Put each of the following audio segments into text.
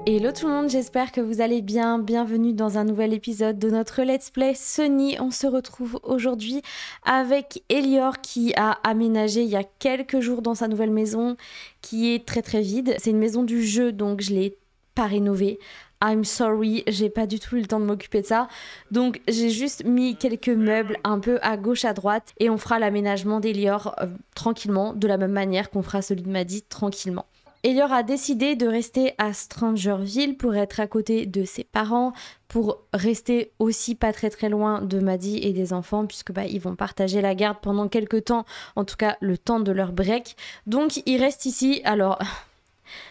Hello tout le monde, j'espère que vous allez bien. Bienvenue dans un nouvel épisode de notre Let's Play Sunny. On se retrouve aujourd'hui avec Elior qui a aménagé il y a quelques jours dans sa nouvelle maison qui est très vide. C'est une maison du jeu donc je l'ai pas rénovée. I'm sorry, j'ai pas du tout eu le temps de m'occuper de ça. Donc j'ai juste mis quelques meubles un peu à gauche à droite et on fera l'aménagement d'Elior tranquillement, de la même manière qu'on fera celui de Maddie tranquillement. Elior a décidé de rester à Strangerville pour être à côté de ses parents, pour rester aussi pas très loin de Maddie et des enfants puisque ils vont partager la garde pendant quelques temps, en tout cas le temps de leur break. Donc il reste ici. Alors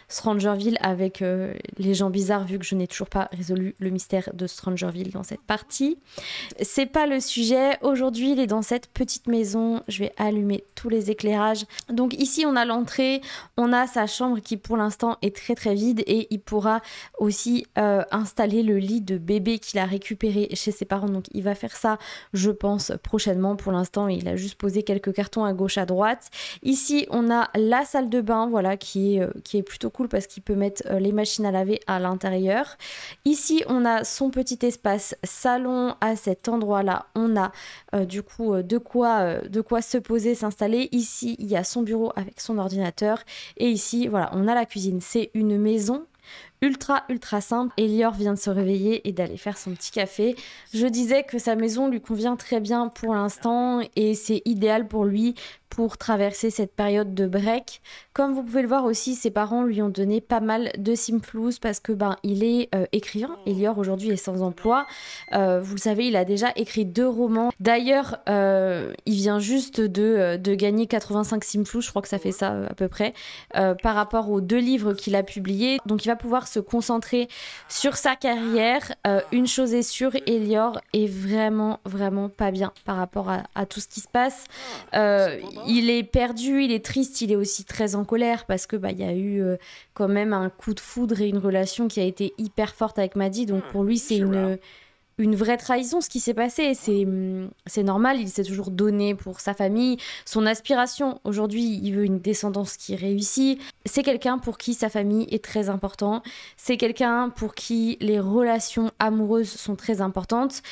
Strangerville avec les gens bizarres vu que je n'ai toujours pas résolu le mystère de Strangerville dans cette partie. C'est pas le sujet. Aujourd'hui, il est dans cette petite maison. Je vais allumer tous les éclairages. Donc ici, on a l'entrée. On a sa chambre qui pour l'instant est très vide et il pourra aussi installer le lit de bébé qu'il a récupéré chez ses parents. Donc il va faire ça, je pense, prochainement. Pour l'instant, il a juste posé quelques cartons à gauche, à droite. Ici, on a la salle de bain, voilà, qui est plutôt cool parce qu'il peut mettre les machines à laver à l'intérieur. Ici, on a son petit espace salon. À cet endroit-là, on a du coup de quoi se poser, s'installer. Ici, il y a son bureau avec son ordinateur. Et ici, voilà, on a la cuisine. C'est une maison ultra simple. Elior vient de se réveiller et d'aller faire son petit café. Je disais que sa maison lui convient très bien pour l'instant et c'est idéal pour lui pour traverser cette période de break. Comme vous pouvez le voir aussi, ses parents lui ont donné pas mal de simflouz parce que il est écrivain. Elior aujourd'hui est sans emploi. Vous le savez, il a déjà écrit 2 romans. D'ailleurs, il vient juste de gagner 85 simflouz, je crois que ça fait ça à peu près, par rapport aux 2 livres qu'il a publiés. Donc il va pouvoir se concentrer sur sa carrière. Une chose est sûre, Elior est vraiment pas bien par rapport à tout ce qui se passe. Il est perdu, il est triste, il est aussi très en colère parce que il y a eu quand même un coup de foudre et une relation qui a été hyper forte avec Maddie. Donc pour lui, c'est une vraie trahison ce qui s'est passé. C'est normal, il s'est toujours donné pour sa famille. Son aspiration, aujourd'hui, il veut une descendance qui réussit. C'est quelqu'un pour qui sa famille est très important. C'est quelqu'un pour qui les relations amoureuses sont très importantes.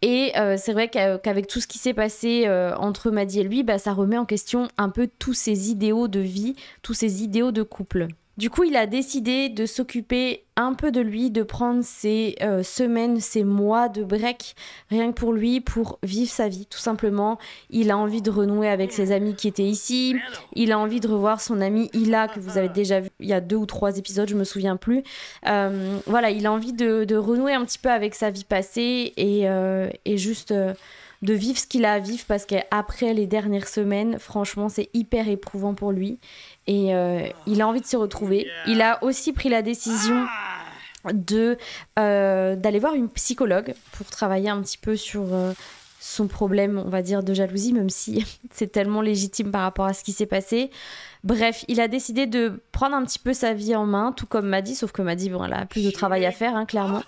Et c'est vrai qu'avec tout ce qui s'est passé entre Maddie et lui, ça remet en question un peu tous ses idéaux de vie, tous ses idéaux de couple. Du coup, il a décidé de s'occuper un peu de lui, de prendre ses semaines, ses mois de break, rien que pour lui, pour vivre sa vie, tout simplement. Il a envie de renouer avec ses amis qui étaient ici. Il a envie de revoir son ami Hila, que vous avez déjà vu il y a 2 ou 3 épisodes, je me souviens plus. Voilà, il a envie de renouer un petit peu avec sa vie passée et juste de vivre ce qu'il a à vivre parce qu'après les dernières semaines, franchement, c'est hyper éprouvant pour lui. Et il a envie de se retrouver. Il a aussi pris la décision d'aller voir une psychologue pour travailler un petit peu sur son problème, on va dire, de jalousie, même si c'est tellement légitime par rapport à ce qui s'est passé. Bref, il a décidé de prendre un petit peu sa vie en main, tout comme Maddie, sauf que Maddie, elle a plus de travail à faire, clairement.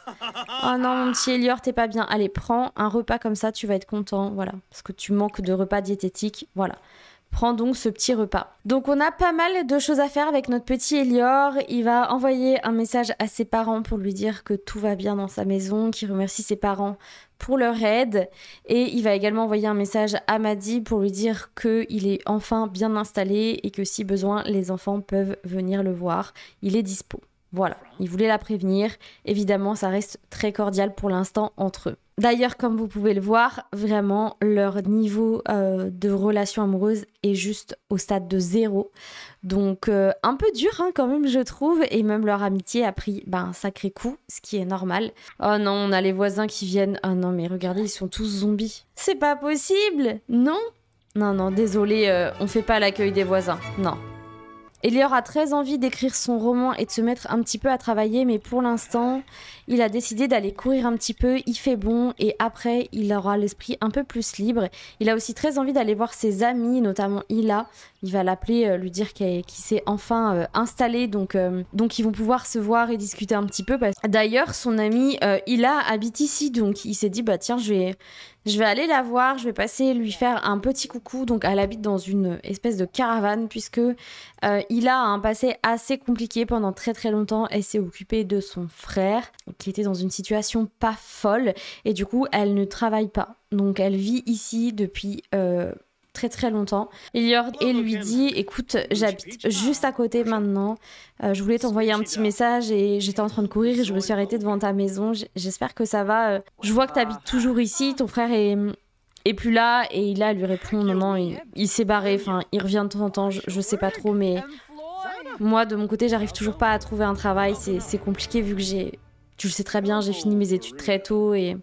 Oh non, mon petit Elior, t'es pas bien. Allez, prends un repas comme ça, tu vas être content, voilà. Parce que tu manques de repas diététiques, voilà. Prends donc ce petit repas. Donc on a pas mal de choses à faire avec notre petit Elior. Il va envoyer un message à ses parents pour lui dire que tout va bien dans sa maison, qu'il remercie ses parents pour leur aide. Et il va également envoyer un message à Maddie pour lui dire qu'il est enfin bien installé et que si besoin, les enfants peuvent venir le voir. Il est dispo. Voilà, il voulait la prévenir. Évidemment, ça reste très cordial pour l'instant entre eux. D'ailleurs, comme vous pouvez le voir, vraiment, leur niveau de relation amoureuse est juste au stade de 0. Donc, un peu dur quand même, je trouve. Et même leur amitié a pris un sacré coup, ce qui est normal. Oh non, on a les voisins qui viennent. Oh non, mais regardez, ils sont tous zombies. C'est pas possible, non ? Non, désolé, on fait pas l'accueil des voisins, non. Elior a très envie d'écrire son roman et de se mettre un petit peu à travailler, mais pour l'instant, il a décidé d'aller courir un petit peu, il fait bon et après il aura l'esprit un peu plus libre. Il a aussi très envie d'aller voir ses amis, notamment Hila. Il va l'appeler, lui dire qu'il s'est enfin installé, donc ils vont pouvoir se voir et discuter un petit peu. D'ailleurs, son ami Hila habite ici, donc il s'est dit bah tiens, je vais aller la voir, je vais passer lui faire un petit coucou. Donc elle habite dans une espèce de caravane puisque Hila a un passé assez compliqué pendant très très longtemps. Elle s'est occupée de son frère qui était dans une situation pas folle et du coup elle ne travaille pas. Donc elle vit ici depuis très très longtemps. Elior et lui dit écoute, j'habite juste à côté maintenant, je voulais t'envoyer un petit message et j'étais en train de courir et je me suis arrêtée devant ta maison, j'espère que ça va, je vois que t'habites toujours ici, ton frère est plus là. Et il lui répond non, il s'est barré, enfin il revient de temps en temps, je sais pas trop, mais moi de mon côté j'arrive toujours pas à trouver un travail, c'est compliqué vu que tu le sais très bien, j'ai fini mes études très tôt et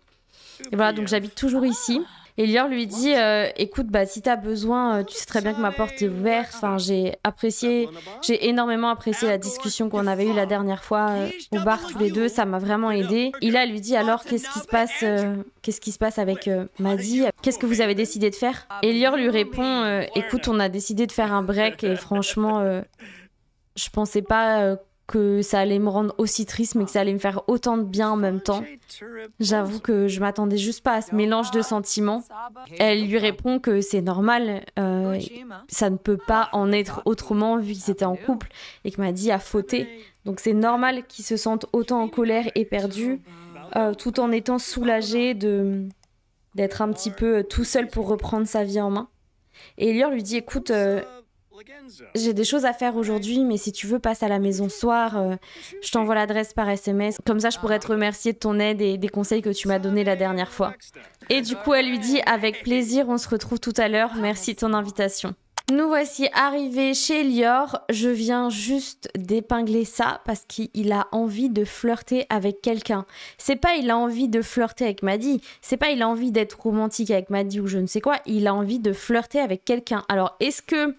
voilà, donc j'habite toujours ici. Et Lior lui dit écoute, bah si t'as besoin, tu sais très bien que ma porte est ouverte. Enfin, j'ai énormément apprécié la discussion qu'on avait eue la dernière fois au bar tous les deux, ça m'a vraiment aidé. Hila lui dit alors qu'est-ce qui se passe avec Maddie, qu'est-ce que vous avez décidé de faire? Et Lior lui répond écoute, on a décidé de faire un break et franchement je pensais pas que ça allait me rendre aussi triste, mais que ça allait me faire autant de bien en même temps. J'avoue que je m'attendais juste pas à ce mélange de sentiments. Elle lui répond que c'est normal, ça ne peut pas en être autrement vu qu'ils étaient en couple et que Maddie a fauté. Donc c'est normal qu'ils se sentent autant en colère et perdus, tout en étant soulagés d'être un petit peu tout seul pour reprendre sa vie en main. Et Elior lui dit écoute, j'ai des choses à faire aujourd'hui, mais si tu veux, passe à la maison ce soir. Je t'envoie l'adresse par SMS. Comme ça, je pourrais te remercier de ton aide et des conseils que tu m'as donnés la dernière fois. Et du coup, elle lui dit avec plaisir, on se retrouve tout à l'heure. Merci de ton invitation. Nous voici arrivés chez Elior. Je viens juste d'épingler ça parce qu'il a envie de flirter avec quelqu'un. C'est pas il a envie de flirter avec Maddie, c'est pas il a envie d'être romantique avec Maddie ou je ne sais quoi, il a envie de flirter avec quelqu'un. Alors, est-ce que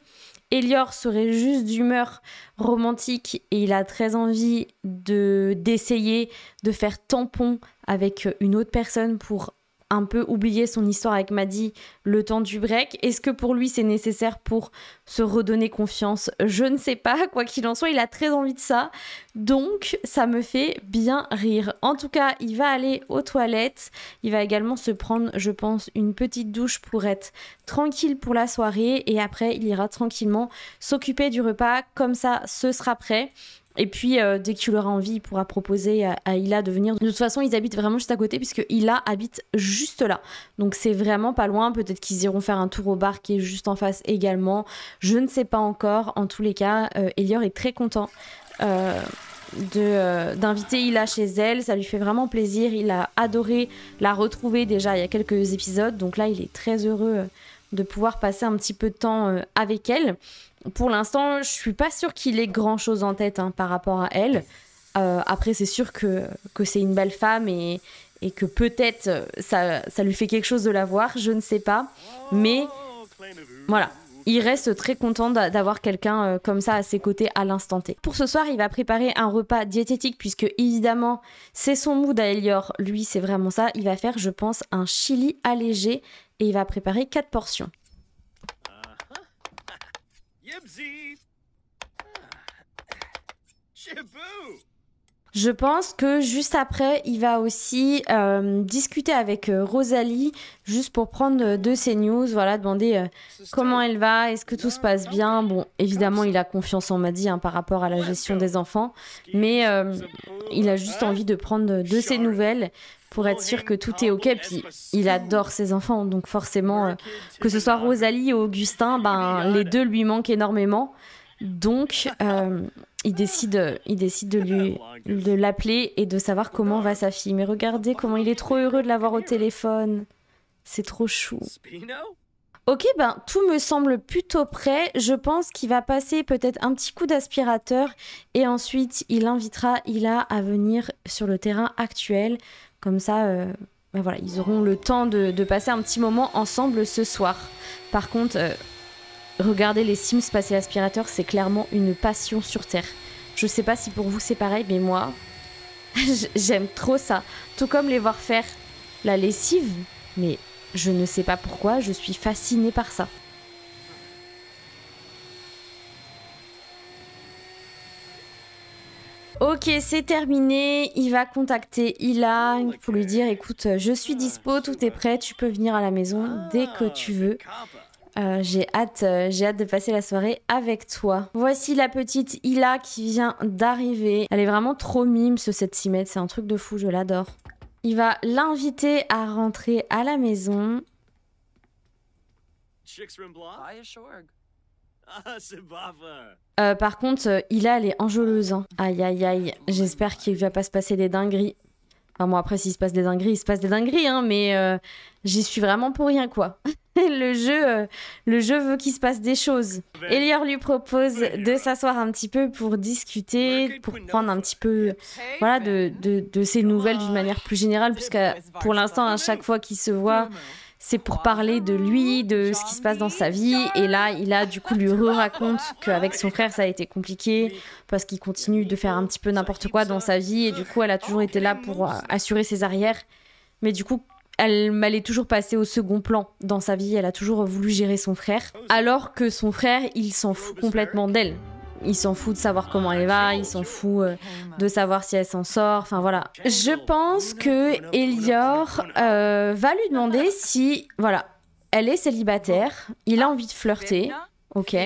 Elior serait juste d'humeur romantique et il a très envie d'essayer de faire tampon avec une autre personne pour un peu oublier son histoire avec Maddie le temps du break? Est-ce que pour lui c'est nécessaire pour se redonner confiance? Je ne sais pas, quoi qu'il en soit, il a très envie de ça, donc ça me fait bien rire. En tout cas, il va aller aux toilettes, il va également se prendre, je pense, une petite douche pour être tranquille pour la soirée et après il ira tranquillement s'occuper du repas, comme ça ce sera prêt. Et puis, dès qu'il aura envie, il pourra proposer à Hila de venir. De toute façon, ils habitent vraiment juste à côté, puisque Hila habite juste là. Donc, c'est vraiment pas loin. Peut-être qu'ils iront faire un tour au bar qui est juste en face également. Je ne sais pas encore. En tous les cas, Elior est très content d'inviter Hila chez elle. Ça lui fait vraiment plaisir. Il a adoré la retrouver déjà il y a quelques épisodes. Donc là, il est très heureux de pouvoir passer un petit peu de temps avec elle. Pour l'instant, je suis pas sûre qu'il ait grand chose en tête par rapport à elle. Après, c'est sûr que c'est une belle femme et que peut-être ça lui fait quelque chose de la voir, je ne sais pas. Mais voilà, il reste très content d'avoir quelqu'un comme ça à ses côtés à l'instant T. Pour ce soir, il va préparer un repas diététique puisque évidemment, c'est son mood à Elior. Lui, c'est vraiment ça. Il va faire, je pense, un chili allégé et il va préparer 4 portions. Je pense que juste après, il va aussi discuter avec Rosalie, juste pour prendre de ses news, voilà, demander comment elle va, est-ce que tout se passe bien. Bon, évidemment, il a confiance en Maddie par rapport à la gestion des enfants, mais il a juste envie de prendre de ses nouvelles pour être sûr que tout est ok. Puis il adore ses enfants, donc forcément, que ce soit Rosalie ou Augustin, les deux lui manquent énormément. Donc, il décide de l'appeler et de savoir comment va sa fille. Mais regardez comment il est trop heureux de l'avoir au téléphone. C'est trop chou. Ok, tout me semble plutôt prêt. Je pense qu'il va passer peut-être un petit coup d'aspirateur et ensuite il invitera Hila à venir sur le terrain actuel. Comme ça, voilà, ils auront le temps de passer un petit moment ensemble ce soir. Par contre, regarder les Sims passer l'aspirateur, c'est clairement une passion sur Terre. Je sais pas si pour vous c'est pareil, mais moi, J'aime trop ça. Tout comme les voir faire la lessive. Mais je ne sais pas pourquoi, je suis fascinée par ça. Ok, c'est terminé. Il va contacter Hila pour lui dire, écoute, je suis dispo, tout est prêt, tu peux venir à la maison dès que tu veux. J'ai hâte de passer la soirée avec toi. Voici la petite Hila qui vient d'arriver. Elle est vraiment trop mime, ce 7-6 mètres. C'est un truc de fou, je l'adore. Il va l'inviter à rentrer à la maison. Par contre, Hila, elle est enjôleuse. Hein. Aïe, aïe, aïe. J'espère qu'il va pas se passer des dingueries. Enfin, bon, après, s'il se passe des dingueries, il se passe des dingueries, hein, mais j'y suis vraiment pour rien, quoi. Le jeu veut qu'il se passe des choses. Elior lui propose de s'asseoir un petit peu pour discuter, pour prendre un petit peu voilà, de ses nouvelles d'une manière plus générale, puisque pour l'instant, à chaque fois qu'il se voit, c'est pour parler de lui, de ce qui se passe dans sa vie. Et là, il a du coup lui raconte qu'avec son frère, ça a été compliqué parce qu'il continue de faire un petit peu n'importe quoi dans sa vie. Et du coup, elle a toujours été là pour assurer ses arrières. Mais du coup, elle est toujours passée au second plan dans sa vie. Elle a toujours voulu gérer son frère. Alors que son frère, il s'en fout complètement d'elle. Il s'en fout de savoir comment elle va, il s'en fout de savoir si elle s'en sort, enfin voilà. Je pense que Elior va lui demander si, voilà, elle est célibataire, il a envie de flirter, ok.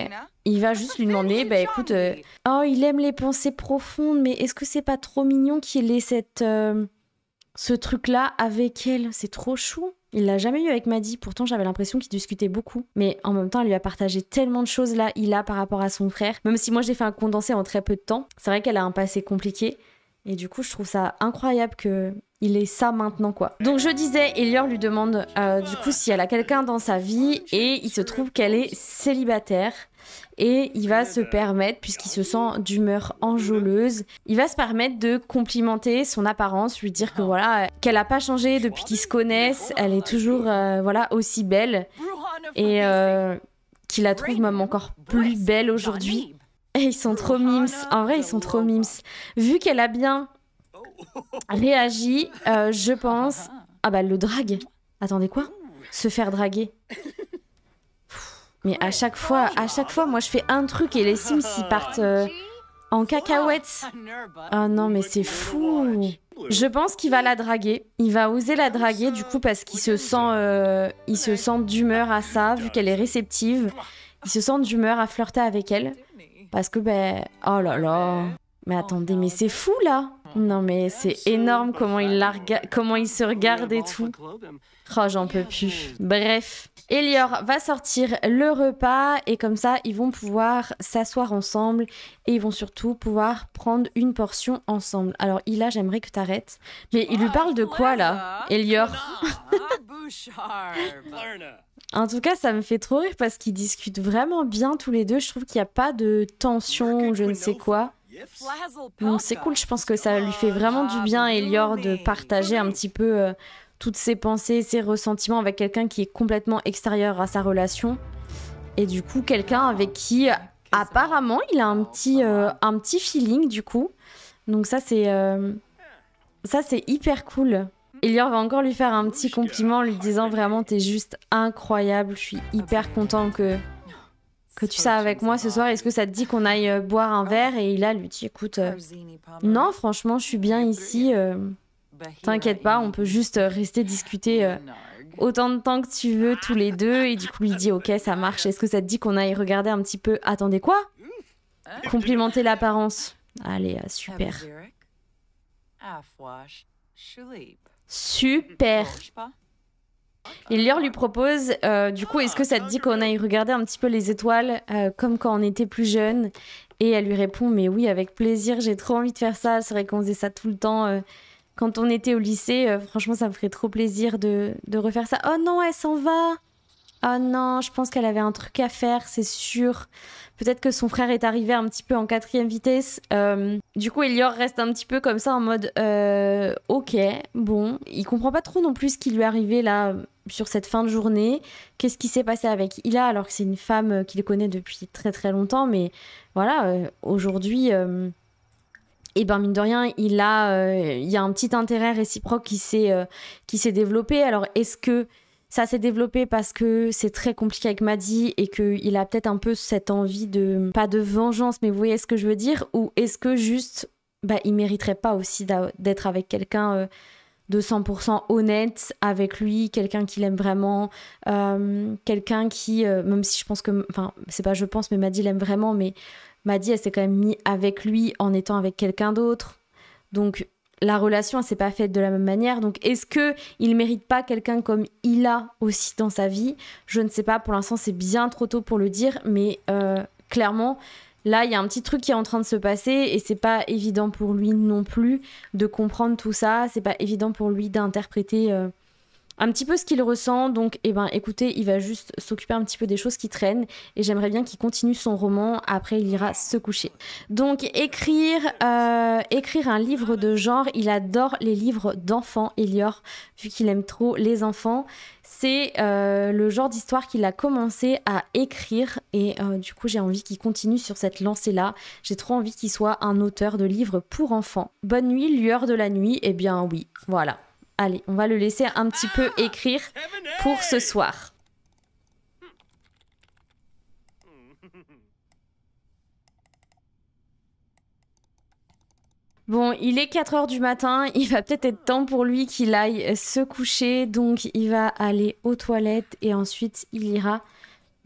Il va juste lui demander, bah écoute, oh il aime les pensées profondes, mais est-ce que c'est pas trop mignon qu'il ait ce truc-là avec elle? C'est trop chou. Il l'a jamais eu avec Maddy, pourtant j'avais l'impression qu'ils discutaient beaucoup. Mais en même temps, elle lui a partagé tellement de choses là, il a par rapport à son frère. Même si moi j'ai fait un condensé en très peu de temps, c'est vrai qu'elle a un passé compliqué. Et du coup, je trouve ça incroyable qu'il ait ça maintenant, quoi. Donc je disais, Elior lui demande du coup si elle a quelqu'un dans sa vie et il se trouve qu'elle est célibataire. Et il va se permettre, puisqu'il se sent d'humeur enjôleuse, il va se permettre de complimenter son apparence, lui dire que voilà, qu'elle n'a pas changé depuis qu'ils se connaissent, elle est toujours voilà, aussi belle et qu'il la trouve même encore plus belle aujourd'hui. Et ils sont trop mimes, en vrai ils sont trop mimes. Vu qu'elle a bien réagi, je pense... Ah bah elle le drague. Attendez quoi? Se faire draguer. Mais à chaque fois, moi je fais un truc et les Sims ils partent en cacahuètes. Oh non mais c'est fou. Je pense qu'il va la draguer. Il va oser la draguer du coup parce qu'il se sent d'humeur à ça vu qu'elle est réceptive. Il se sent d'humeur à flirter avec elle parce que ben oh là là. Mais attendez mais c'est fou là. Non mais c'est énorme comment il se regarde et tout. Oh j'en peux plus. Bref. Elior va sortir le repas et comme ça, ils vont pouvoir s'asseoir ensemble et ils vont surtout pouvoir prendre une portion ensemble. Alors, Hila, j'aimerais que t'arrêtes. Mais il lui parle de quoi, là, Elior? En tout cas, ça me fait trop rire parce qu'ils discutent vraiment bien tous les deux. Je trouve qu'il n'y a pas de tension ou je ne sais quoi. Donc, c'est cool. Je pense que ça lui fait vraiment du bien à Elior de partager un petit peu... toutes ses pensées, ses ressentiments avec quelqu'un qui est complètement extérieur à sa relation. Et du coup, quelqu'un avec qui, apparemment, il a un petit feeling, du coup. Donc ça, c'est hyper cool. Elior va encore lui faire un petit compliment, lui disant vraiment, t'es juste incroyable. Je suis hyper content que tu sois avec moi ce soir. Est-ce que ça te dit qu'on aille boire un verre? Et Hila lui dit, écoute, non, franchement, je suis bien ici. T'inquiète pas, on peut juste rester discuter autant de temps que tu veux tous les deux. Et du coup, lui dit ok, ça marche. Est-ce que ça te dit qu'on aille regarder un petit peu? Attendez quoi? Complimenter l'apparence. Allez, super. Super. Elior lui propose, du coup, est-ce que ça te dit qu'on aille regarder un petit peu les étoiles comme quand on était plus jeune? Et elle lui répond, mais oui, avec plaisir, j'ai trop envie de faire ça. C'est vrai qu'on faisait ça tout le temps. Quand on était au lycée, franchement, ça me ferait trop plaisir de refaire ça. Oh non, elle s'en va. Oh non, je pense qu'elle avait un truc à faire, c'est sûr. Peut-être que son frère est arrivé un petit peu en 4e vitesse. Du coup, Elior reste un petit peu comme ça en mode ok, bon. Il comprend pas trop non plus ce qui lui est arrivé là sur cette fin de journée. Qu'est-ce qui s'est passé avec Hila alors que c'est une femme qu'il connaît depuis très très longtemps. Mais voilà, aujourd'hui... et ben mine de rien, il y a un petit intérêt réciproque qui s'est développé. Alors est-ce que ça s'est développé parce que c'est très compliqué avec Maddie et qu'il a peut-être un peu cette envie de, pas de vengeance, mais vous voyez ce que je veux dire? Ou est-ce que juste, il mériterait pas aussi d'être avec quelqu'un de 100% honnête avec lui, quelqu'un qu'il aime vraiment, quelqu'un qui, même si je pense que, enfin, c'est pas je pense, mais Maddie l'aime vraiment, mais Maddie, elle s'est quand même mise avec lui en étant avec quelqu'un d'autre. Donc, la relation, elle s'est pas faite de la même manière. Donc, est-ce qu'il mérite pas quelqu'un comme il a aussi dans sa vie? Je ne sais pas. Pour l'instant, c'est bien trop tôt pour le dire. Mais clairement, là, il y a un petit truc qui est en train de se passer et c'est pas évident pour lui non plus de comprendre tout ça. C'est pas évident pour lui d'interpréter un petit peu ce qu'il ressent. Donc, écoutez, il va juste s'occuper un petit peu des choses qui traînent et j'aimerais bien qu'il continue son roman. Après, il ira se coucher. Donc, écrire un livre de genre, il adore les livres d'enfants, Elior, vu qu'il aime trop les enfants. C'est le genre d'histoire qu'il a commencé à écrire et du coup, j'ai envie qu'il continue sur cette lancée-là. J'ai trop envie qu'il soit un auteur de livres pour enfants. Bonne nuit, lueur de la nuit. Eh bien, oui, voilà. Allez, on va le laisser un petit peu écrire pour ce soir. Bon, il est 4h du matin, il va peut-être être temps pour lui qu'il aille se coucher, donc il va aller aux toilettes et ensuite il ira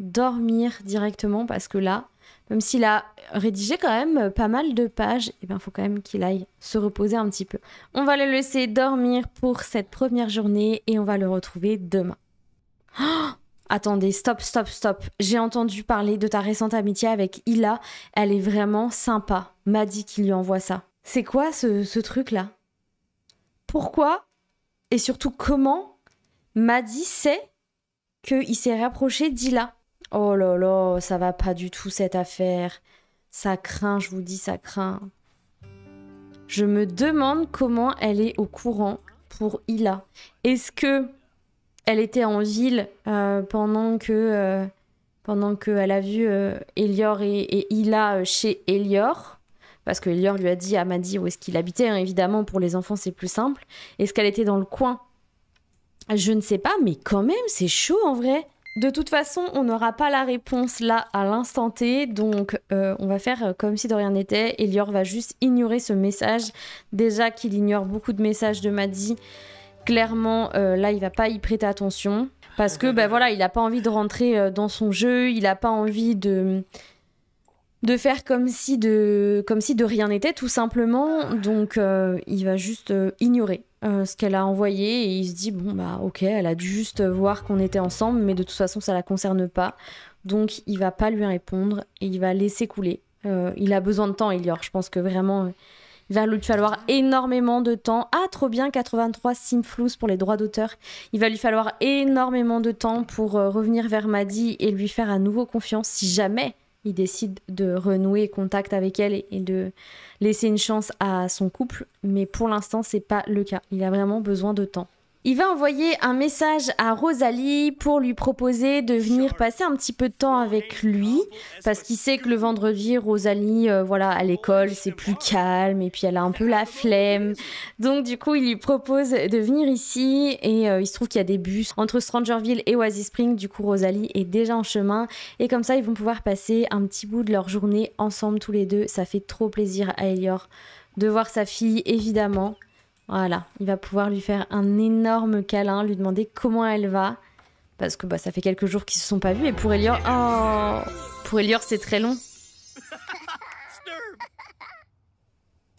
dormir directement parce que là, même s'il a rédigé quand même pas mal de pages, il faut quand même qu'il aille se reposer un petit peu. On va le laisser dormir pour cette première journée et on va le retrouver demain. Oh, attendez, stop. J'ai entendu parler de ta récente amitié avec Ila. Elle est vraiment sympa. Maddie qui lui envoie ça. C'est quoi ce truc-là? Pourquoi et surtout comment Maddie sait qu'il s'est rapproché d'Ila? Oh là là, ça va pas du tout cette affaire. Ça craint, je vous dis, ça craint. Je me demande comment elle est au courant pour Ila. Est-ce que elle était en ville pendant que elle a vu Elior et Ila chez Elior? Parce que Elior lui a dit à Maddie où est-ce qu'il habitait. Hein, évidemment, pour les enfants, c'est plus simple. Est-ce qu'elle était dans le coin? Je ne sais pas, mais quand même, c'est chaud en vrai. De toute façon, on n'aura pas la réponse là à l'instant T, donc on va faire comme si de rien n'était. Elior va juste ignorer ce message. Déjà qu'il ignore beaucoup de messages de Maddie, clairement là il va pas y prêter attention parce que voilà, il a pas envie de rentrer dans son jeu, il a pas envie de faire comme si de rien n'était tout simplement. Donc il va juste ignorer ce qu'elle a envoyé et il se dit bon ok, elle a dû juste voir qu'on était ensemble, mais de toute façon ça la concerne pas, donc il va pas lui répondre et il va laisser couler. Il a besoin de temps, Elior. Je pense que vraiment il va lui falloir énormément de temps. Ah, trop bien, 83 simflous pour les droits d'auteur. Il va lui falloir énormément de temps pour revenir vers Maddie et lui faire à nouveau confiance si jamais il décide de renouer contact avec elle et de laisser une chance à son couple. Mais pour l'instant, c'est pas le cas. Il a vraiment besoin de temps. Il va envoyer un message à Rosalie pour lui proposer de venir passer un petit peu de temps avec lui parce qu'il sait que le vendredi, Rosalie, à l'école, c'est plus calme et puis elle a un peu la flemme. Donc du coup, il lui propose de venir ici et il se trouve qu'il y a des bus entre Strangerville et Oasis Spring. Du coup, Rosalie est déjà en chemin et comme ça, ils vont pouvoir passer un petit bout de leur journée ensemble tous les deux. Ça fait trop plaisir à Elior de voir sa fille, évidemment. Voilà, il va pouvoir lui faire un énorme câlin, lui demander comment elle va. Parce que ça fait quelques jours qu'ils se sont pas vus. Et pour Elior, c'est très long.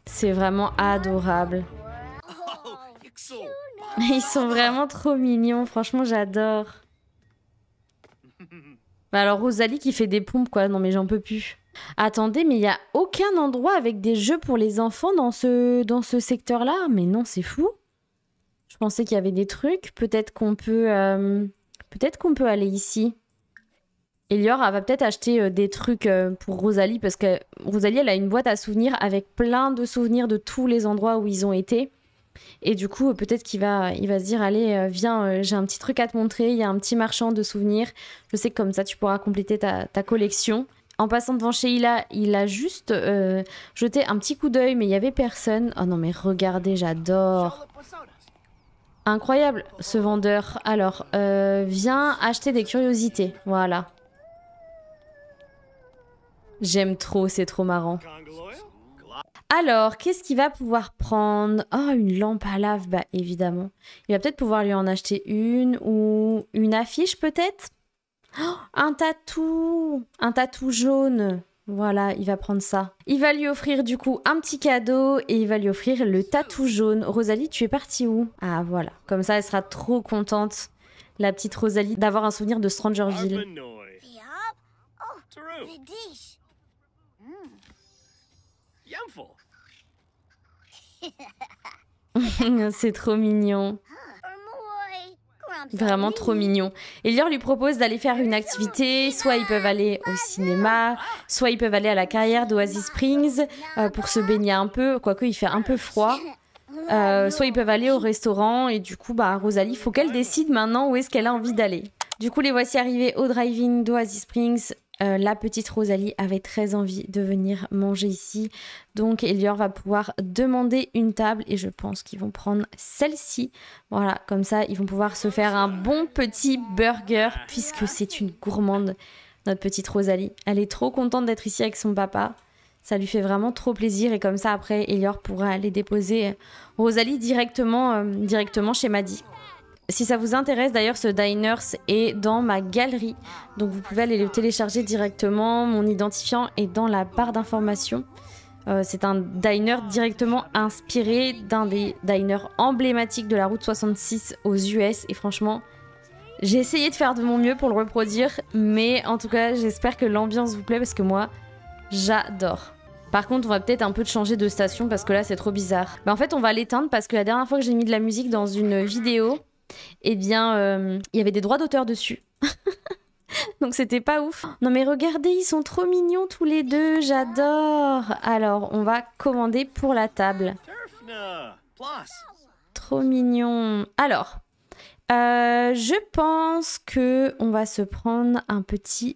C'est vraiment adorable. Ils sont vraiment trop mignons, franchement j'adore. Alors Rosalie qui fait des pompes quoi, non mais j'en peux plus. Attendez, mais il n'y a aucun endroit avec des jeux pour les enfants dans ce secteur-là? Mais non, c'est fou. Je pensais qu'il y avait des trucs. Peut-être qu'on peut aller ici. Elior, elle va peut-être acheter des trucs pour Rosalie, parce que Rosalie, elle a une boîte à souvenirs avec plein de souvenirs de tous les endroits où ils ont été. Et du coup, peut-être il va se dire, allez, viens, j'ai un petit truc à te montrer. Il y a un petit marchand de souvenirs. Je sais que comme ça, tu pourras compléter ta collection. En passant devant Sheila, il a juste jeté un petit coup d'œil, mais il n'y avait personne. Oh non, mais regardez, j'adore. Incroyable, ce vendeur. Alors, viens acheter des curiosités. Voilà. J'aime trop, c'est trop marrant. Alors, qu'est-ce qu'il va pouvoir prendre? Oh, une lampe à lave, bah évidemment. Il va peut-être pouvoir lui en acheter une ou une affiche peut-être? Oh, un tatou jaune. Voilà, il va prendre ça. Il va lui offrir du coup un petit cadeau et il va lui offrir le tatou jaune. Rosalie, tu es partie où? Ah voilà, comme ça elle sera trop contente, la petite Rosalie, d'avoir un souvenir de Strangerville. C'est trop mignon. Vraiment trop mignon. Elior lui propose d'aller faire une activité. Soit ils peuvent aller au cinéma, soit ils peuvent aller à la carrière d'Oasis Springs pour se baigner un peu, quoique il fait un peu froid. Soit ils peuvent aller au restaurant. Et du coup, bah, Rosalie, il faut qu'elle décide maintenant où est-ce qu'elle a envie d'aller. Du coup, les voici arrivés au drive-in d'Oasis Springs. La petite Rosalie avait très envie de venir manger ici. Donc Elior va pouvoir demander une table et je pense qu'ils vont prendre celle-ci. Voilà, comme ça ils vont pouvoir se faire un bon petit burger puisque c'est une gourmande, notre petite Rosalie. Elle est trop contente d'être ici avec son papa. Ça lui fait vraiment trop plaisir et comme ça après Elior pourra aller déposer Rosalie directement chez Maddie. Si ça vous intéresse, d'ailleurs, ce Diners est dans ma galerie. Donc, vous pouvez aller le télécharger directement. Mon identifiant est dans la barre d'informations. C'est un diner directement inspiré d'un des diners emblématiques de la route 66 aux US. Et franchement, j'ai essayé de faire de mon mieux pour le reproduire. Mais en tout cas, j'espère que l'ambiance vous plaît parce que moi, j'adore. Par contre, on va peut-être un peu changer de station parce que là, c'est trop bizarre. Bah, en fait, on va l'éteindre parce que la dernière fois que j'ai mis de la musique dans une vidéo... eh bien, il y avait des droits d'auteur dessus. Donc c'était pas ouf. Non mais regardez, ils sont trop mignons tous les deux, j'adore. Alors, on va commander pour la table. Trop mignon. Alors, je pense que on va se prendre un petit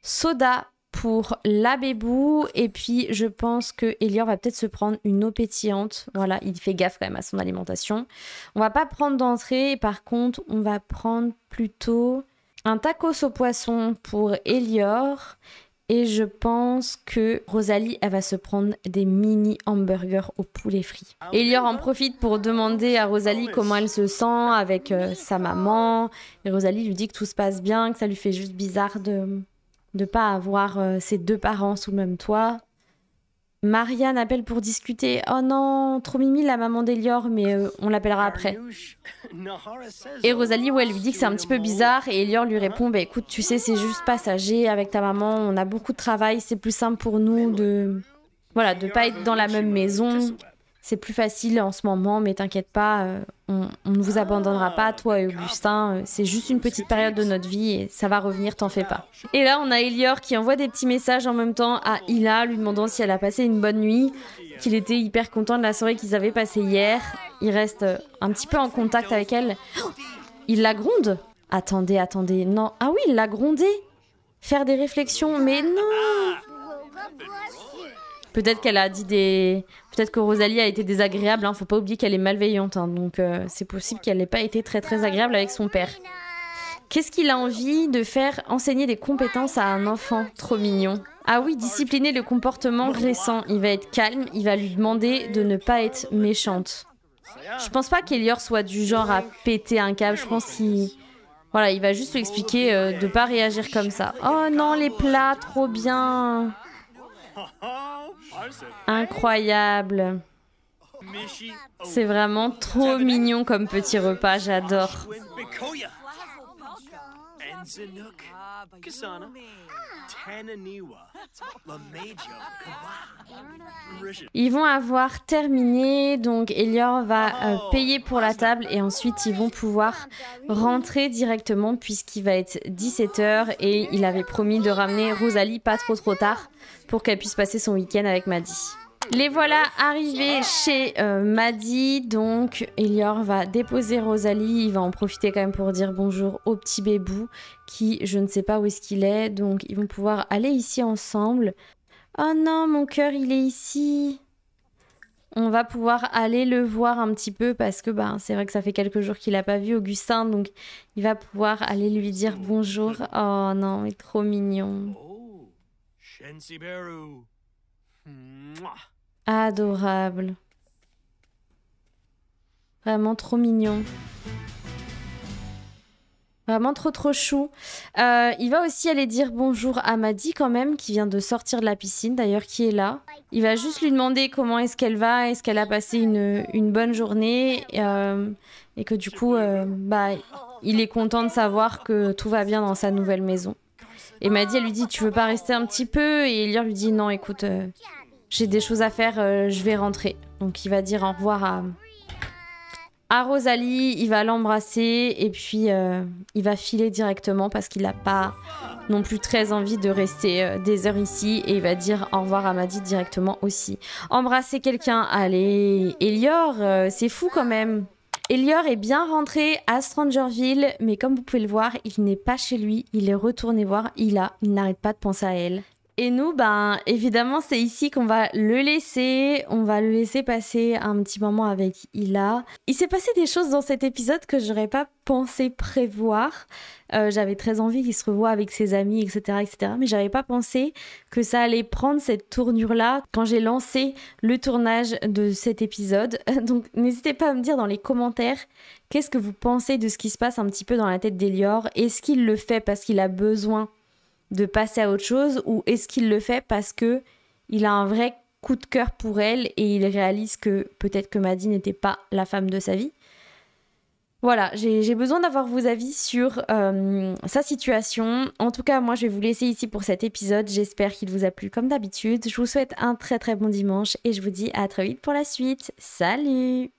soda pour la bébou. Et puis, je pense que Elior va peut-être se prendre une eau pétillante. Voilà, il fait gaffe quand même à son alimentation. On va pas prendre d'entrée. Par contre, on va prendre plutôt un tacos au poisson pour Elior. Et je pense que Rosalie, elle va se prendre des mini hamburgers au poulet frit. Elior en profite pour demander à Rosalie comment elle se sent avec sa maman. Et Rosalie lui dit que tout se passe bien, que ça lui fait juste bizarre de pas avoir ses deux parents sous le même toit. Marianne appelle pour discuter. Oh non, trop mimi la maman d'Elior, mais on l'appellera après. Et Rosalie, ouais, elle lui dit que c'est un petit peu bizarre et Elior lui répond, bah écoute, tu sais, c'est juste passager avec ta maman, on a beaucoup de travail, c'est plus simple pour nous de pas être dans la même maison. C'est plus facile en ce moment, mais t'inquiète pas, on ne vous abandonnera pas, toi et Augustin. C'est juste une petite période de notre vie et ça va revenir, t'en fais pas. Et là, on a Elior qui envoie des petits messages en même temps à Ila, lui demandant si elle a passé une bonne nuit, qu'il était hyper content de la soirée qu'ils avaient passée hier. Il reste un petit peu en contact avec elle. Oh, il la gronde. Attendez, non. Ah oui, il l'a grondé. Faire des réflexions, mais non. Peut-être qu'elle a dit des... Peut-être que Rosalie a été désagréable, hein. Faut pas oublier qu'elle est malveillante, hein. Donc c'est possible qu'elle n'ait pas été très très agréable avec son père. Qu'est-ce qu'il a envie de faire? Enseigner des compétences à un enfant. Trop mignon. Ah oui, discipliner le comportement récent. Il va être calme, il va lui demander de ne pas être méchante. Je pense pas qu'Elior soit du genre à péter un câble, je pense qu'il... Voilà, il va juste lui expliquer de pas réagir comme ça. Oh non, les plats, trop bien. Incroyable. C'est vraiment trop mignon comme petit repas, j'adore. Ils vont avoir terminé, donc Elior va payer pour la table et ensuite ils vont pouvoir rentrer directement puisqu'il va être 17h et il avait promis de ramener Rosalie pas trop tard pour qu'elle puisse passer son week-end avec Maddie. Les voilà arrivés chez Maddie, donc Elior va déposer Rosalie, il va en profiter quand même pour dire bonjour au petit bébou qui je ne sais pas où est-ce qu'il est, donc ils vont pouvoir aller ici ensemble. Oh non, mon cœur il est ici. On va pouvoir aller le voir un petit peu parce que bah, c'est vrai que ça fait quelques jours qu'il n'a pas vu Augustin, donc il va pouvoir aller lui dire bonjour. Oh non, il est trop mignon. Adorable. Vraiment trop mignon. Vraiment trop chou. Il va aussi aller dire bonjour à Maddie quand même, qui vient de sortir de la piscine, d'ailleurs qui est là. Il va juste lui demander comment est-ce qu'elle va, est-ce qu'elle a passé une bonne journée, et que du coup, bah, il est content de savoir que tout va bien dans sa nouvelle maison. Et Maddie, elle lui dit, tu veux pas rester un petit peu? Et Elior lui dit, non, écoute, j'ai des choses à faire, je vais rentrer. Donc il va dire au revoir à Rosalie, il va l'embrasser et puis il va filer directement parce qu'il n'a pas non plus très envie de rester des heures ici et il va dire au revoir à Maddie directement aussi. Embrasser quelqu'un, allez, Elior, c'est fou quand même. Elior est bien rentré à Strangerville, mais comme vous pouvez le voir, il n'est pas chez lui, il est retourné voir Ila, il n'arrête pas de penser à elle. Et nous, ben, évidemment, c'est ici qu'on va le laisser. On va le laisser passer un petit moment avec Ila. Il s'est passé des choses dans cet épisode que j'aurais pas pensé prévoir. J'avais très envie qu'il se revoie avec ses amis, etc., etc. Mais j'avais pas pensé que ça allait prendre cette tournure-là quand j'ai lancé le tournage de cet épisode. Donc, n'hésitez pas à me dire dans les commentaires qu'est-ce que vous pensez de ce qui se passe un petit peu dans la tête d'Elior. Est-ce qu'il le fait parce qu'il a besoin de passer à autre chose ou est-ce qu'il le fait parce que il a un vrai coup de cœur pour elle et il réalise que peut-être que Maddie n'était pas la femme de sa vie. Voilà, j'ai besoin d'avoir vos avis sur sa situation. En tout cas, moi, je vais vous laisser ici pour cet épisode. J'espère qu'il vous a plu comme d'habitude. Je vous souhaite un très bon dimanche et je vous dis à très vite pour la suite. Salut!